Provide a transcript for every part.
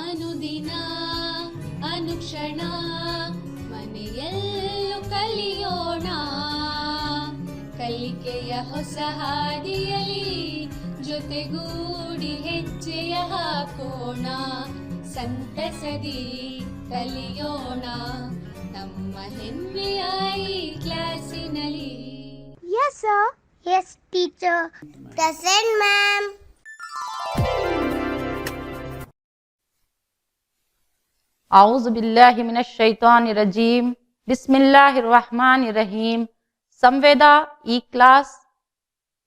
ಅನುದಿನ ಅನುಕ್ಷಣ ಮನೆಯಲ್ಲೂ ಕಲಿಯೋಣ, ಕಲಿಕೆಯ ಹೊಸ ಹಾದಿಯಲಿ ಜೊತೆಗೂಡಿ ಹೆಜ್ಜೆಯ ಹಾಕೋಣ, ಸಂತಸದಿ ಕಲಿಯೋಣ ನಮ್ಮ ಹೆಮ್ಮೆಯ ಈ ಕ್ಲಾಸಿನಲ್ಲಿ. Yes, sir. Yes, teacher. Present, ma'am. اعوذ باللہ من الشیطان الرجیم، بسم اللہ الرحمن الرحیم. سمویدا ای کلاس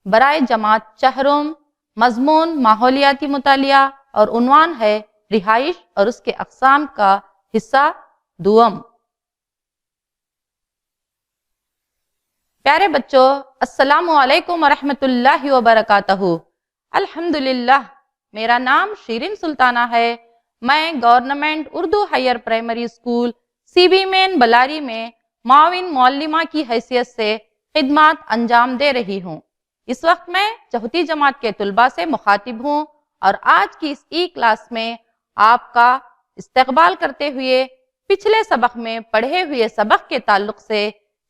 برائے جماعت چہرم، مضمون ماحولیاتی مطالعہ اور عنوان ہے رہائش اور اس کے اقسام کا حصہ دوم. پیارے بچوں، السلام علیکم ورحمۃ اللہ وبرکاتہ. الحمدللہ، میرا نام شیرین سلطانہ ہے. میں government Urdu higher primary school C B main Ballari میں معاون معلمہ کی حیثیت سے خدمات انجام دے رہی ہوں. اس وقت میں چوتھی جماعت کے طلباء سے مخاطب ہوں اور آج کی اس ای کلاس میں آپ کا استقبال کرتے ہوئے پچھلے سبق میں پڑھے ہوئے سبق کے تعلق سے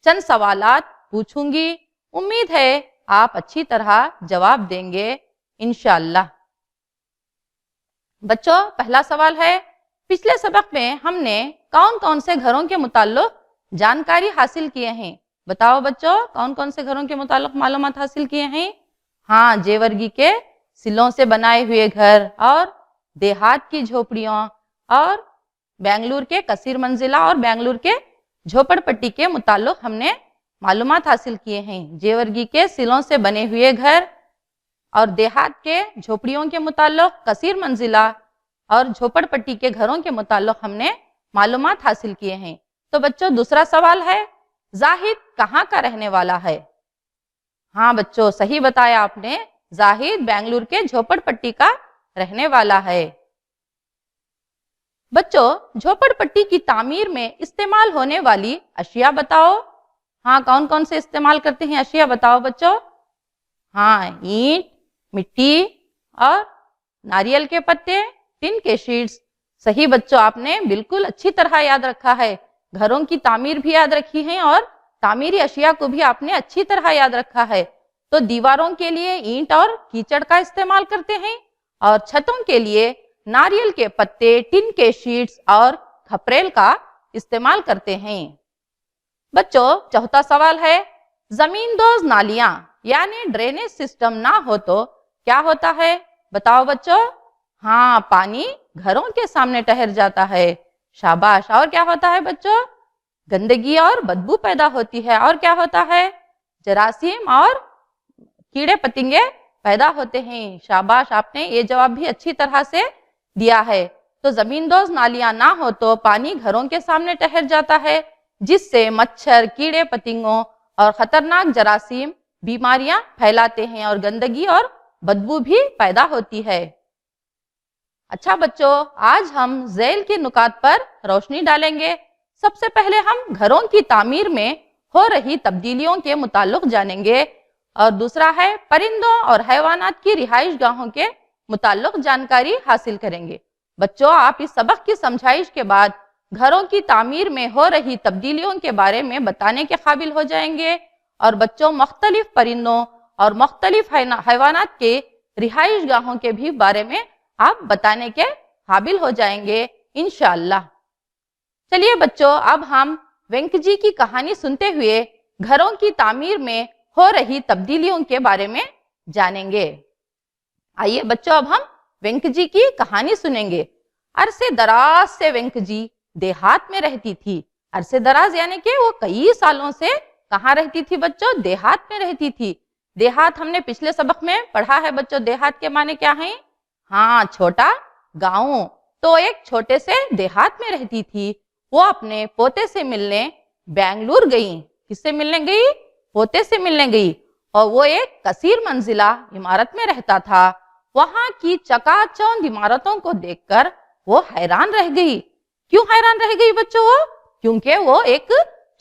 چند سوالات پوچھوں گی. امید ہے آپ اچھی طرح جواب دیں گے انشاءاللہ. بچوں، پہلا سوال ہے، پچھلے سبق میں ہم نے کون کون سے گھروں کے متعلق جانکاری حاصل کیے ہیں؟ بتاؤ بچوں، کون کون سے گھروں کے متعلق معلومات حاصل کیے ہیں؟ ہاں، جیورگی کے سلوں سے بنائے ہوئے گھر اور دیہات کی جھوپڑیاں اور بنگلور کے کثیر منزلہ اور بنگلور کے جھوپڑ پٹی کے متعلق ہم نے معلومات حاصل کیے ہیں. جیورگی کے سلوں سے بنے ہوئے گھر اور دیہات کے جھوپڑیوں کے متعلق، کثیر منزلہ اور جھوپڑ پٹی کے گھروں کے متعلق ہم نے معلومات حاصل کیے ہیں. تو بچوں، دوسرا سوال ہے، زاہد کہاں کا رہنے والا ہے؟ ہاں بچوں، صحیح بتایا آپ نے، زاہد بنگلور کے جھوپڑ پٹی کا رہنے والا ہے. بچوں، جھوپڑ پٹی کی تعمیر میں استعمال ہونے والی اشیاء بتاؤ. ہاں، کون کون سے استعمال کرتے ہیں اشیاء بتاؤ بچوں؟ ہاں، اینٹ، مٹی اور ناریل کے پتے، ٹن کے شیٹس. صحیح بچوں، آپ نے بالکل اچھی طرح یاد رکھا ہے. گھروں کی تعمیر بھی یاد رکھی ہے اور تعمیری اشیاء کو بھی آپ نے اچھی طرح یاد رکھا ہے. تو دیواروں کے لیے اینٹ اور کیچڑ کا استعمال کرتے ہیں اور چھتوں کے لیے ناریل کے پتے، ٹن کے شیٹس اور کھپریل کا استعمال کرتے ہیں. بچوں، چوتھا سوال ہے، زمین دوز نالیاں یعنی ڈرینیج سسٹم نہ ہو تو کیا ہوتا ہے؟ بتاؤ بچوں. ہاں، پانی گھروں کے سامنے ٹھہر جاتا ہے. شاباش. اور کیا ہوتا ہے بچوں؟ گندگی اور بدبو پیدا ہوتی ہے. اور کیا ہوتا ہے؟ جراثیم اور کیڑے پتنگے پیدا ہوتے ہیں. شاباش، آپ نے یہ جواب بھی اچھی طرح سے دیا ہے. تو زمین دوز نالیاں نہ ہو تو پانی گھروں کے سامنے ٹھہر جاتا ہے، جس سے مچھر، کیڑے پتنگوں اور خطرناک جراثیم بیماریاں پھیلاتے ہیں اور گندگی اور بدبو بھی پیدا ہوتی ہے. اچھا بچوں، آج ہم ذیل کے نکات پر روشنی ڈالیں گے. سب سے پہلے ہم گھروں کی تعمیر میں ہو رہی تبدیلیوں کے متعلق جانیں گے اور دوسرا ہے پرندوں اور حیوانات کی رہائش گاہوں کے متعلق جانکاری حاصل کریں گے. بچوں، آپ اس سبق کی سمجھائش کے بعد گھروں کی تعمیر میں ہو رہی تبدیلیوں کے بارے میں بتانے کے قابل ہو جائیں گے اور بچوں، مختلف پرندوں اور مختلف حیوانات کے رہائش گاہوں کے بھی بارے میں آپ بتانے کے قابل ہو جائیں گے انشاءاللہ. چلیے بچوں، اب ہم وینک جی کی کہانی سنتے ہوئے گھروں کی تعمیر میں ہو رہی تبدیلیوں کے بارے میں جانیں گے. آئیے بچوں، اب ہم وینک جی کی کہانی سنیں گے. عرصے دراز سے وینک جی دیہات میں رہتی تھی. عرصے دراز یعنی کہ وہ کئی سالوں سے کہاں رہتی تھی بچوں؟ دیہات میں رہتی تھی. دیہات ہم نے پچھلے سبق میں پڑھا ہے بچوں. دیہات کے معنی کیا ہیں؟ ہاں، چھوٹا گاؤں. تو ایک چھوٹے سے دیہات میں رہتی تھی. وہ اپنے پوتے سے ملنے بنگلور گئی. کس سے ملنے گئی؟ پوتے سے ملنے گئی. اور وہ ایک کثیر منزلہ عمارت میں رہتا تھا. وہاں کی چکا چوند عمارتوں کو دیکھ کر وہ حیران رہ گئی. کیوں حیران رہ گئی بچوں وہ؟ کیونکہ وہ ایک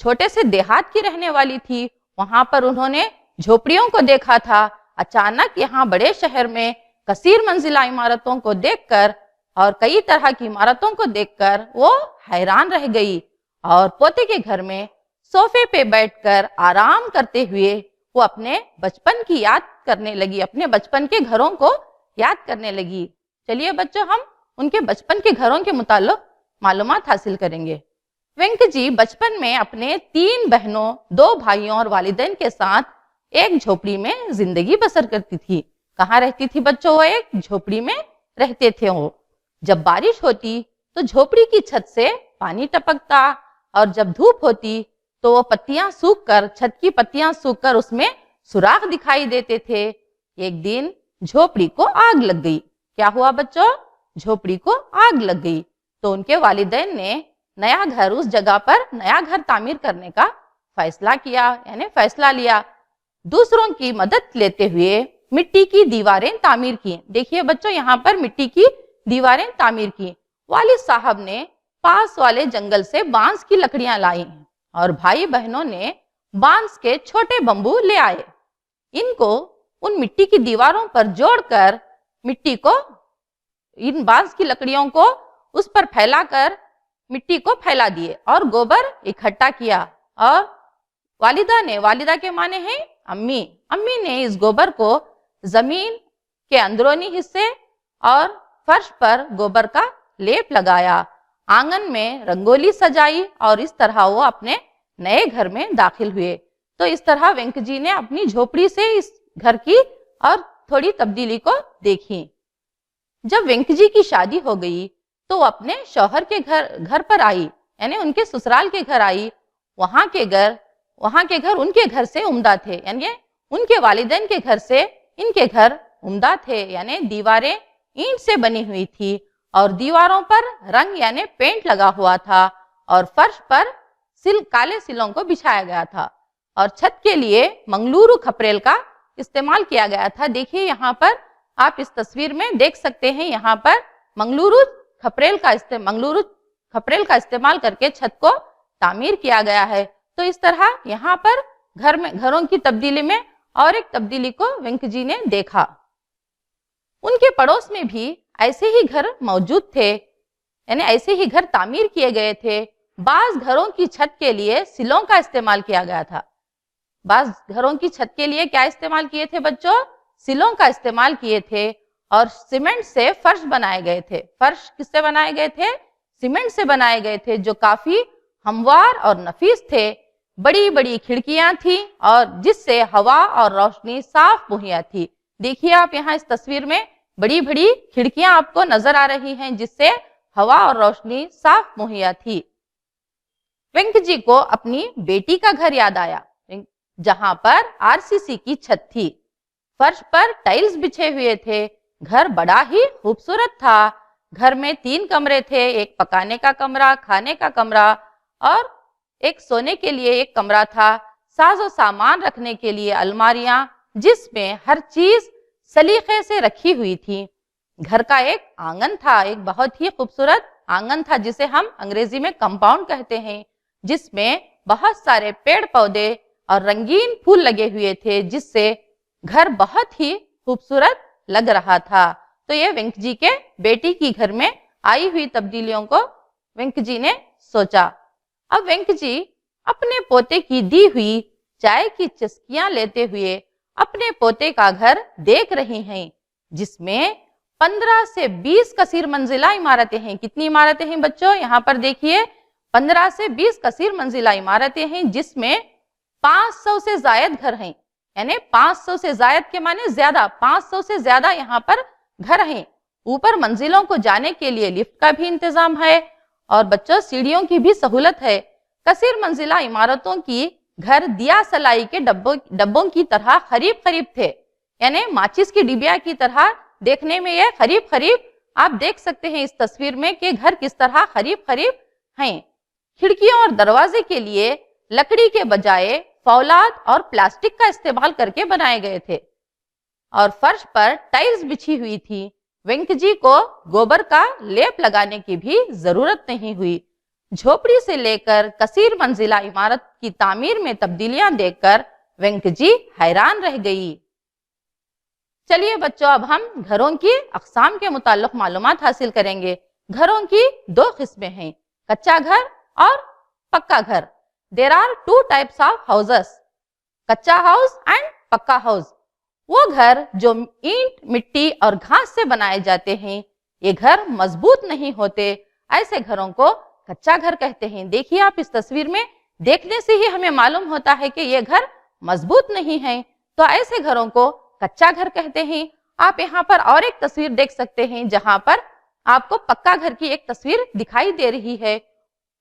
چھوٹے سے دیہات کی رہنے والی تھی. وہاں پر انہوں نے جھوپڑیوں کو دیکھا تھا. اچانک یہاں بڑے شہر میں کثیر منزلہ عمارتوں کو دیکھ کر اور کئی طرح کی عمارتوں کو دیکھ کر وہ حیران رہ گئی اور پوتے کے گھر میں صوفے پہ بیٹھ کر آرام کرتے ہوئے وہ اپنے بچپن کی یاد کرنے لگی، اپنے بچپن کے گھروں کو یاد کرنے لگی۔ چلیے بچوں، ہم ان کے بچپن کے گھروں کے متعلق معلومات حاصل کریں گے۔ وینک جی بچپن میں اپنے 3 بہنوں، 2 بھائیوں اور والدین کے ساتھ ایک جھوپڑی میں زندگی بسر کرتی تھی۔ کہاں رہتی تھی بچوں؟ وہ ایک جھوپڑی میں رہتے تھے۔ وہ جب بارش ہوتی تو جھوپڑی کی چھت سے پانی ٹپکتا، اور جب دھوپ ہوتی تو وہ پتیاں سوکھ کر، چھت کی پتیاں سوکھ کر اس میں سوراخ دکھائی دیتے تھے۔ ایک دن جھوپڑی کو آگ لگ گئی۔ کیا ہوا بچوں؟ جھوپڑی کو آگ لگ گئی تو ان کے والدین نے نیا گھر، اس جگہ پر نیا گھر تعمیر کرنے کا فیصلہ کیا، یعنی فیصلہ لیا۔ دوسروں کی مدد لیتے ہوئے مٹی کی دیواریں تعمیر کی۔ دیکھیے بچوں، یہاں پر مٹی کی دیواریں تعمیر کی۔ والد صاحب نے پاس والے جنگل سے بانس کی لکڑیاں لائی اور بھائی بہنوں نے بانس کے چھوٹے بمبو لے آئے۔ ان کو ان مٹی کی دیواروں پر جوڑ کر مٹی کو، ان بانس کی لکڑیوں کو اس پر پھیلا کر مٹی کو پھیلا دیے اور گوبر اکٹھا کیا۔ اور والدہ کے معنی ہیں امی نے اس گوبر کو زمین کے اندرونی حصے اور فرش پر گوبر کا لیپ لگایا، آنگن میں رنگولی سجائی اور اس طرح وہ اپنے نئے گھر میں داخل ہوئے۔ تو اس طرح وینک جی نے اپنی جھوپڑی سے اس گھر کی اور تھوڑی تبدیلی کو دیکھی۔ جب وینک جی کی شادی ہو گئی تو وہ اپنے شوہر کے گھر پر آئی، یعنی ان کے سسرال کے گھر آئی۔ وہاں کے گھر ان کے گھر سے عمدہ تھے، یعنی ان کے والدین کے گھر سے ان کے گھر عمدہ تھے، یعنی دیواریں اینٹ سے بنی ہوئی تھی اور دیواروں پر رنگ یعنی پینٹ لگا ہوا تھا اور فرش پر کالے سلوں کو بچھایا گیا تھا اور چھت کے لیے منگلورو کھپریل کا استعمال کیا گیا تھا۔ دیکھیے یہاں پر آپ اس تصویر میں دیکھ سکتے ہیں، یہاں پر منگلورو کھپریل کا استعمال کر کے چھت کو تعمیر کیا گیا ہے۔ تو اس طرح یہاں پر گھروں کی تبدیلی میں اور ایک تبدیلی کو وینک جی نے دیکھا۔ ان کے پڑوس میں بھی ایسے ہی گھر موجود تھے، یعنی ایسے ہی گھر تعمیر کیے گئے تھے۔ بعض گھروں کی چھت کے لیے سلوں کا استعمال کیا گیا تھا۔ بعض گھروں کی چھت کے لیے کیا استعمال کیے تھے بچوں؟ سلوں کا استعمال کیے تھے اور سیمنٹ سے فرش بنائے گئے تھے۔ فرش کس سے بنائے گئے تھے؟ سیمنٹ سے بنائے گئے تھے، جو کافی ہموار اور نفیس تھے۔ بڑی بڑی کھڑکیاں تھیں اور جس سے ہوا اور روشنی صاف مہیا تھی۔ دیکھیے آپ یہاں اس تصویر میں بڑی بڑی کھڑکیاں آپ کو نظر آ رہی ہیں جس سے ہوا اور روشنی صاف مہیا تھی۔ وینک جی کو اپنی بیٹی کا گھر یاد آیا، جہاں پر RCC کی چھت تھی، فرش پر ٹائلز بچھے ہوئے تھے۔ گھر بڑا ہی خوبصورت تھا۔ گھر میں 3 کمرے تھے، ایک پکانے کا کمرہ، کھانے کا کمرہ اور ایک سونے کے لیے ایک کمرہ تھا۔ ساز و سامان رکھنے کے لیے الماریاں، جس میں ہر چیز سلیقے سے رکھی ہوئی تھی۔ گھر کا ایک آنگن تھا، ایک بہت ہی خوبصورت آنگن تھا جسے ہم انگریزی میں کمپاؤنڈ کہتے ہیں، جس میں بہت سارے پیڑ پودے اور رنگین پھول لگے ہوئے تھے، جس سے گھر بہت ہی خوبصورت لگ رہا تھا۔ تو یہ وینک جی کے بیٹی کی گھر میں آئی ہوئی تبدیلیوں کو وینک جی نے سوچا۔ اب وینک جی اپنے پوتے کی دی ہوئی چائے کی چسکیاں لیتے ہوئے اپنے پوتے کا گھر دیکھ رہی ہیں، جس میں 15 سے 20 کثیر منزلہ عمارتیں ہیں۔ کتنی عمارتیں ہیں بچوں؟ یہاں پر دیکھیے 15 سے 20 کثیر منزلہ عمارتیں ہیں، جس میں 500 سے زائد گھر ہیں، یعنی 500 سے زائد کے معنی زیادہ، 500 سے زیادہ یہاں پر گھر ہیں۔ اوپر منزلوں کو جانے کے لیے لفٹ کا بھی انتظام ہے اور بچوں سیڑھیوں کی بھی سہولت ہے۔ کثیر منزلہ عمارتوں کی گھر دیا سلائی کے ڈبوں کی طرح قریب تھے، یعنی ماچس کی ڈبیا کی طرح دیکھنے میں یہ قریب آپ دیکھ سکتے ہیں اس تصویر میں کہ گھر کس طرح قریب ہیں۔ کھڑکیوں اور دروازے کے لیے لکڑی کے بجائے فولاد اور پلاسٹک کا استعمال کر کے بنائے گئے تھے اور فرش پر ٹائلز بچھی ہوئی تھی۔ وینک جی کو گوبر کا لیپ لگانے کی بھی ضرورت نہیں ہوئی۔ جھوپڑی سے لے کر کثیر منزلہ عمارت کی تعمیر میں تبدیلیاں دیکھ کر وینک جی حیران رہ گئی۔ چلیے بچوں اب ہم گھروں کی اقسام کے متعلق معلومات حاصل کریں گے۔ گھروں کی دو قسمیں ہیں، کچا گھر اور پکا گھر۔ There are two types of houses، کچا ہاؤس اینڈ پکا ہاؤس۔ وہ گھر جو اینٹ، مٹی اور گھاس سے بنائے جاتے ہیں، یہ گھر مضبوط نہیں ہوتے، ایسے گھروں کو کچا گھر کہتے ہیں۔ دیکھیے آپ اس تصویر میں، دیکھنے سے ہی ہمیں معلوم ہوتا ہے کہ یہ گھر مضبوط نہیں ہے، تو ایسے گھروں کو کچا گھر کہتے ہیں۔ آپ یہاں پر اور ایک تصویر دیکھ سکتے ہیں جہاں پر آپ کو پکا گھر کی ایک تصویر دکھائی دے رہی ہے۔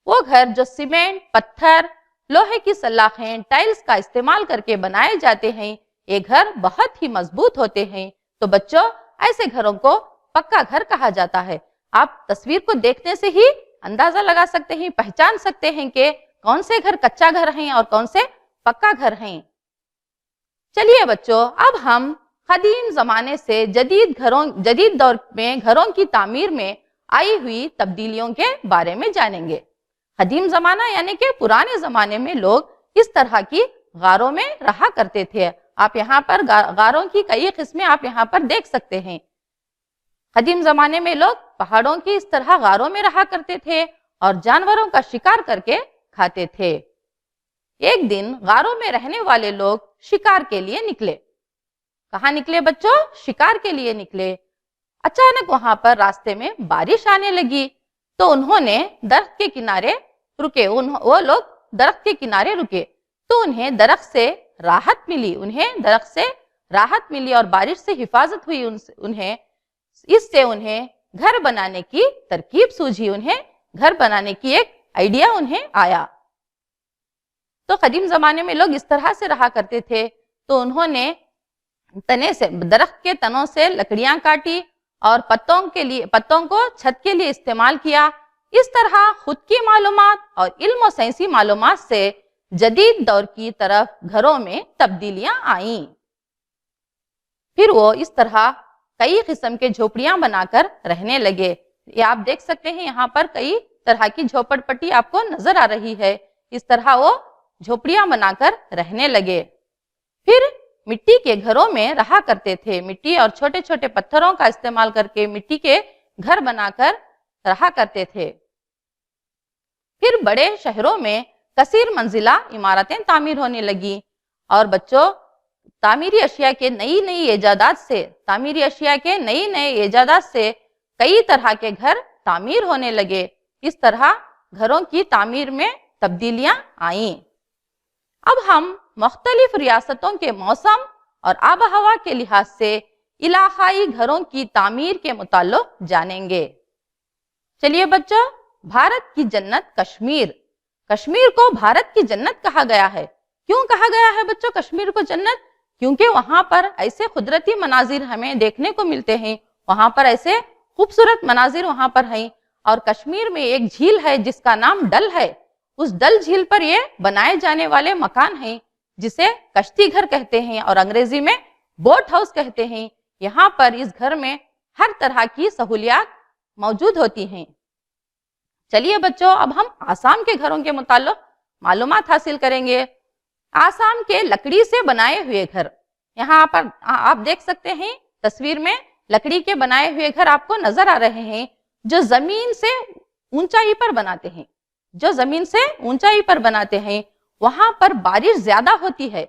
وہ گھر جو سیمنٹ، پتھر، لوہے کی سلاخیں، ٹائلز کا استعمال کر کے بنائے جاتے ہیں، یہ گھر بہت ہی مضبوط ہوتے ہیں۔ تو بچوں ایسے گھروں کو پکا گھر کہا جاتا ہے۔ آپ تصویر کو دیکھنے سے ہی اندازہ لگا سکتے ہیں، پہچان سکتے ہیں کہ کون سے گھر کچا گھر ہیں اور کون سے پکا گھر ہیں۔ چلیے بچوں اب ہم قدیم زمانے سے جدید دور میں گھروں کی تعمیر میں آئی ہوئی تبدیلیوں کے بارے میں جانیں گے۔ قدیم زمانہ یعنی کہ پرانے زمانے میں لوگ اس طرح کی غاروں میں رہا کرتے تھے۔ آپ یہاں پر غاروں کی کئی قسمیں آپ یہاں پر دیکھ سکتے ہیں۔ قدیم زمانے میں لوگ پہاڑوں کی اس طرح غاروں میں رہا کرتے تھے اور جانوروں کا شکار کر کے کھاتے تھے۔ ایک دن غاروں میں رہنے والے لوگ شکار کے لیے نکلے۔ کہاں نکلے بچوں؟ شکار کے لیے نکلے۔ اچانک وہاں پر راستے میں بارش آنے لگی تو انہوں نے درخت کے کنارے رکے۔ وہ لوگ درخت کے کنارے رکے تو انہیں درخت سے راحت ملی اور بارش سے حفاظت ہوئی انہیں۔ اس سے انہیں گھر بنانے کی ترکیب سوجھی، انہیں گھر بنانے کی ایک آئیڈیا انہیں آیا۔ تو قدیم زمانے میں لوگ اس طرح سے رہا کرتے تھے، تو انہوں نے درخت کے تنوں سے لکڑیاں کاٹی اور پتوں کو چھت کے لیے استعمال کیا۔ اس طرح خود کی معلومات اور علم و سائنسی معلومات سے جدید دور کی طرف گھروں میں تبدیلیاں آئیں۔ پھر وہ اس طرح کئی قسم کے جھوپڑیاں بنا کر رہنے لگے۔ یہ آپ دیکھ سکتے ہیں یہاں پر کئی طرح کی جھوپڑ پٹی آپ کو نظر آ رہی ہے۔ اس طرح وہ جھوپڑیاں بنا کر رہنے لگے۔ پھر مٹی کے گھروں میں رہا کرتے تھے۔ مٹی اور چھوٹے چھوٹے پتھروں کا استعمال کر کے مٹی کے گھر بنا کر رہا کرتے تھے۔ پھر بڑے شہروں میں کثیر منزلہ عمارتیں تعمیر ہونے لگی اور بچوں تعمیری اشیاء کے نئی ایجادات سے کئی طرح کے گھر تعمیر ہونے لگے۔ اس طرح گھروں کی تعمیر میں تبدیلیاں آئیں۔ اب ہم مختلف ریاستوں کے موسم اور آب و ہوا کے لحاظ سے علاقائی گھروں کی تعمیر کے متعلق جانیں گے۔ چلیے بچوں، بھارت کی جنت کشمیر کو بھارت کی جنت کہا گیا ہے۔ کیوں کہا گیا ہے بچوں کشمیر کو جنت؟ کیونکہ وہاں پر ایسے قدرتی مناظر ہمیں دیکھنے کو ملتے ہیں، وہاں پر ایسے خوبصورت مناظر وہاں پر ہیں۔ اور کشمیر میں ایک جھیل ہے جس کا نام ڈل ہے، اس ڈل جھیل پر یہ بنائے جانے والے مکان ہیں جسے کشتی گھر کہتے ہیں اور انگریزی میں بوٹ ہاؤس کہتے ہیں۔ یہاں پر اس گھر میں ہر طرح کی سہولیات موجود ہوتی ہیں۔ چلیے بچوں اب ہم آسام کے گھروں کے متعلق معلومات حاصل کریں گے۔ آسام کے لکڑی سے بنائے ہوئے گھر، یہاں پر آپ دیکھ سکتے ہیں تصویر میں لکڑی کے بنائے ہوئے گھر آپ کو نظر آ رہے ہیں جو زمین سے اونچائی پر بناتے ہیں۔ وہاں پر بارش زیادہ ہوتی ہے۔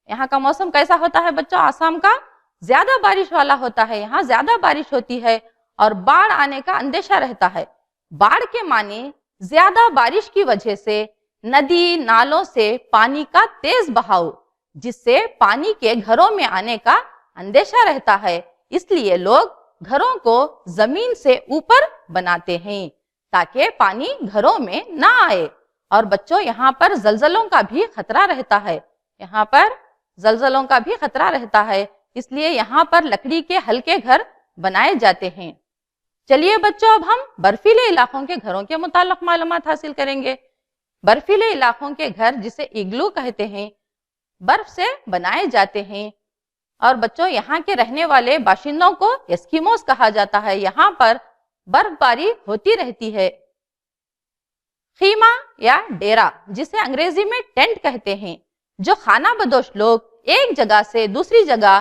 یہاں کا موسم کیسا ہوتا ہے بچوں؟ آسام کا زیادہ بارش والا ہوتا ہے، یہاں زیادہ بارش ہوتی ہے اور باڑھ آنے کا اندیشہ رہتا ہے۔ باڑھ کے معنی زیادہ بارش کی وجہ سے ندی نالوں سے پانی کا تیز بہاؤ، جس سے پانی کے گھروں میں آنے کا اندیشہ رہتا ہے۔ اس لیے لوگ گھروں کو زمین سے اوپر بناتے ہیں تاکہ پانی گھروں میں نہ آئے۔ اور بچوں یہاں پر زلزلوں کا بھی خطرہ رہتا ہے، اس لیے یہاں پر لکڑی کے ہلکے گھر بنائے جاتے ہیں۔ چلیے بچوں اب ہم برفیلے علاقوں کے گھروں کے متعلق معلومات حاصل کریں گے۔ برفیلے علاقوں کے گھر جسے اگلو کہتے ہیں، برف سے بنائے جاتے ہیں اور بچوں یہاں کے رہنے والے باشندوں کو ایسکیموز کہا جاتا ہے۔ یہاں پر برف باری ہوتی رہتی ہے۔ خیمہ یا ڈیرا جسے انگریزی میں ٹینٹ کہتے ہیں، جو خانہ بدوش لوگ ایک جگہ سے دوسری جگہ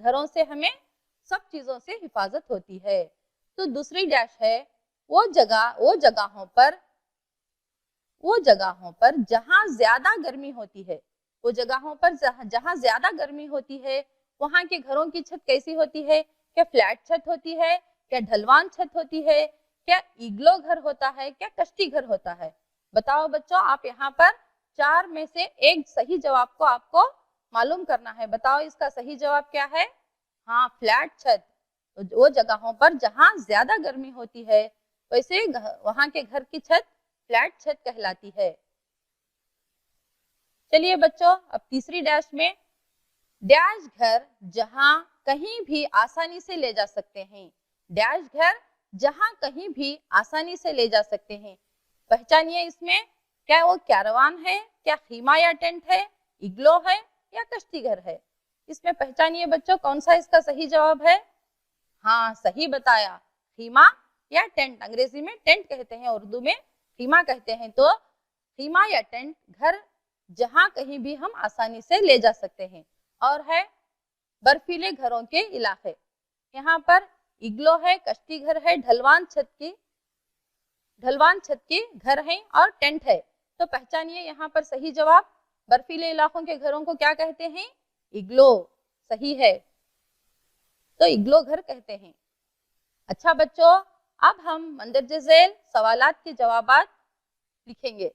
گھروں سے ہمیں سب چیزوں سے حفاظت ہوتی ہے. تو دوسری ڈیش ہے وہ جگہوں پر جہاں زیادہ گرمی ہوتی ہے. وہ جگہوں پر جہاں زیادہ گرمی ہوتی ہے وہاں کے گھروں کی چھت کیسی ہوتی ہے؟ کیا فلیٹ چھت ہوتی ہے؟ کیا ڈھلوان چھت ہوتی ہے؟ کیا ایگلو گھر ہوتا ہے؟ کیا کشتی گھر ہوتا ہے؟ بتاؤ بچوں، آپ یہاں پر 4 میں سے ایک صحیح جواب کو آپ کو معلوم کرنا ہے. بتاؤ اس کا صحیح جواب کیا ہے؟ ہاں، فلیٹ چھت. وہ جگہوں پر جہاں زیادہ گرمی ہوتی ہے ویسے وہاں کے گھر کی چھت فلیٹ چھت کہلاتی ہے. چلیے بچوں، اب تیسری ڈیش میں ڈیش گھر جہاں کہیں بھی آسانی سے لے جا سکتے ہیں. ڈیش گھر جہاں کہیں بھی آسانی سے لے جا سکتے ہیں. پہچانیے اس میں، کیا وہ کیروان ہے؟ کیا خیمہ یا ٹینٹ ہے؟ ایگلو ہے یا کشتی گھر ہے؟ اس میں پہچانیے بچوں، کون سا اس کا صحیح جواب ہے؟ ہاں، صحیح بتایا، خیمہ یا ٹینٹ. انگریزی میں ٹینٹ کہتے ہیں، اردو میں خیمہ کہتے ہیں. تو خیمہ یا ٹینٹ گھر جہاں کہیں بھی ہم آسانی سے لے جا سکتے ہیں. اور ہے برفیلے گھروں کے علاقے. یہاں پر ایگلو ہے، کشتی گھر ہے، ڈھلوان چھت کی گھر ہیں اور ٹینٹ ہے. تو پہچانیے یہاں پر صحیح جواب. برفیلے علاقوں کے گھروں کو کیا کہتے ہیں؟ ایگلو. صحیح ہے، تو ایگلو گھر کہتے ہیں. اچھا بچوں، اب ہم مندرجہ ذیل سوالات کے جوابات لکھیں گے.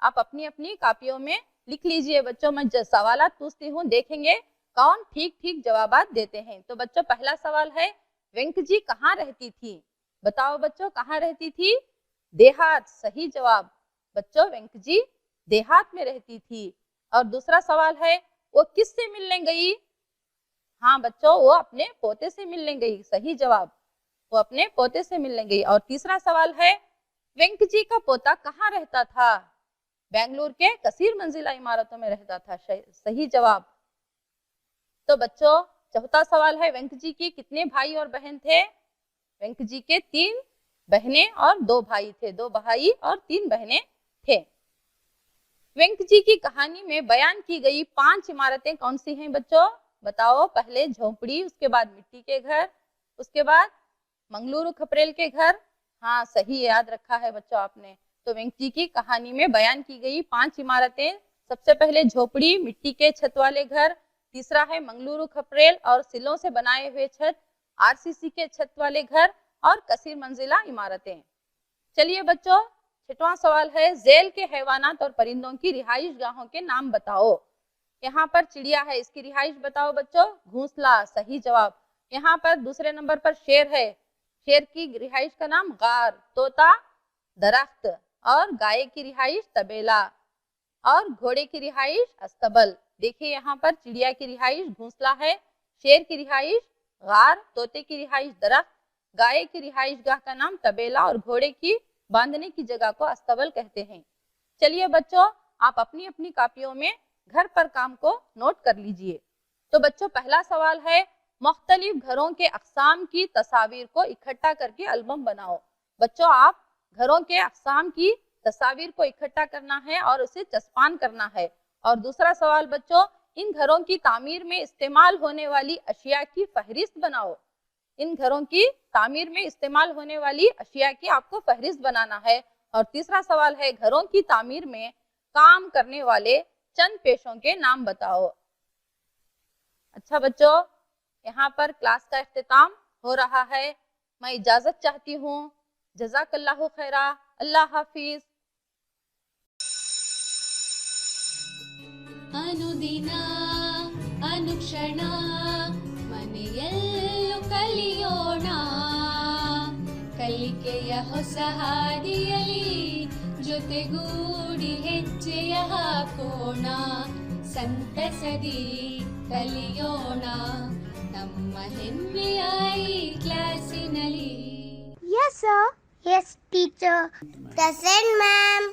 آپ اپنی اپنی کاپیوں میں لکھ لیجئے. بچوں، میں سوالات پوچھتی ہوں، دیکھیں گے کون ٹھیک جوابات دیتے ہیں. تو بچوں، پہلا سوال ہے، وینک جی کہاں رہتی تھی؟ بتاؤ بچوں، کہاں رہتی تھی؟ دیہات. صحیح جواب. بچوں، وینک جی دیہات میں رہتی تھی. اور دوسرا سوال ہے، وہ کس سے ملنے گئی؟ ہاں بچوں، وہ اپنے پوتے سے ملنے گئی. صحیح جواب، وہ اپنے پوتے سے ملنے گئی. اور تیسرا سوال ہے، وینک جی کا پوتا کہاں رہتا تھا؟ بنگلور کے کثیر منزلہ عمارتوں میں رہتا تھا. صحیح جواب. تو بچوں، چوتھا سوال ہے، وینک جی کی کتنے بھائی اور بہن تھے؟ وینک جی کے 3 بہنیں اور 2 بھائی تھے. 2 بھائی اور 3 بہنیں تھے. وینک جی کی کہانی میں بیان کی گئی 5 عمارتیں کون سی ہیں بچوں؟ بتاؤ. پہلے جھونپڑی، اس کے بعد مٹی کے گھر، اس کے بعد منگلورو کھپریل کے گھر. ہاں، صحیح یاد رکھا ہے بچوں آپ نے. تو وینک جی کی کہانی میں بیان کی گئی 5 عمارتیں. سب سے پہلے جھونپڑی، مٹی کے چھت والے گھر. تیسرا ہے منگلورو کھپریل اور سلوں سے بنائے ہوئے چھت، RCC کے چھت والے گھر اور کثیر منزلہ عمارتیں. چلیے بچوں، 6واں سوال ہے، ذیل کے حیوانات اور پرندوں کی رہائش گاہوں کے نام بتاؤ. یہاں پر چڑیا ہے، اس کی رہائش بتاؤ بچوں. گھونسلہ. صحیح جواب. یہاں پر دوسرے نمبر پر شیر ہے، شیر کی رہائش کا نام غار. طوطا درخت. اور گائے کی رہائش طبیلہ. اور گھوڑے کی رہائش استبل. دیکھیے یہاں پر چڑیا کی رہائش گھونسلہ ہے، شیر کی رہائش غار، طوطے کی رہائش درخت، گائے کی رہائش گاہ کا نام طبیلہ اور گھوڑے کی باندھنے کی جگہ کو استبل کہتے ہیں. چلیے بچوں، آپ اپنی اپنی کاپیوں میں گھر پر کام کو نوٹ کر لیجئے. تو بچوں، پہلا سوال ہے، مختلف گھروں کے اقسام کی تصاویر کو اکٹھا کر کے البم بناؤ. بچوں، آپ گھروں کے اقسام کی تصاویر کو اکٹھا کرنا ہے اور اسے چسپان کرنا ہے. اور دوسرا سوال بچوں، ان گھروں کی تعمیر میں استعمال ہونے والی اشیاء کی فہرست بناؤ. ان گھروں کی تعمیر میں استعمال ہونے والی اشیاء کی آپ کو فہرست بنانا ہے. اور تیسرا سوال ہے، گھروں کی تعمیر میں کام کرنے والے چند پیشوں کے نام بتاؤ. اچھا بچوں، یہاں پر کلاس کا اختتام ہو رہا ہے. میں اجازت چاہتی ہوں. جزاک اللہ خیرہ. اللہ حافظ. ಅನುದಿನ ಅನುಕ್ಷಣ ಮನೆಯಲ್ಲೂ ಕಲಿಯೋಣ, ಕಲಿಕೆಯ ಹೊಸ ಹಾದಿಯಲಿ ಜೊತೆಗೂಡಿ ಹೆಜ್ಜೆಯ ಹಾಕೋಣ, ಸಂತಸದಿ ಕಲಿಯೋಣ ನಮ್ಮ ಹೆಮ್ಮೆಯ ಈ ಕ್ಲಾಸಿನಲ್ಲಿ. Yes, sir. Yes, teacher. Present, ma'am.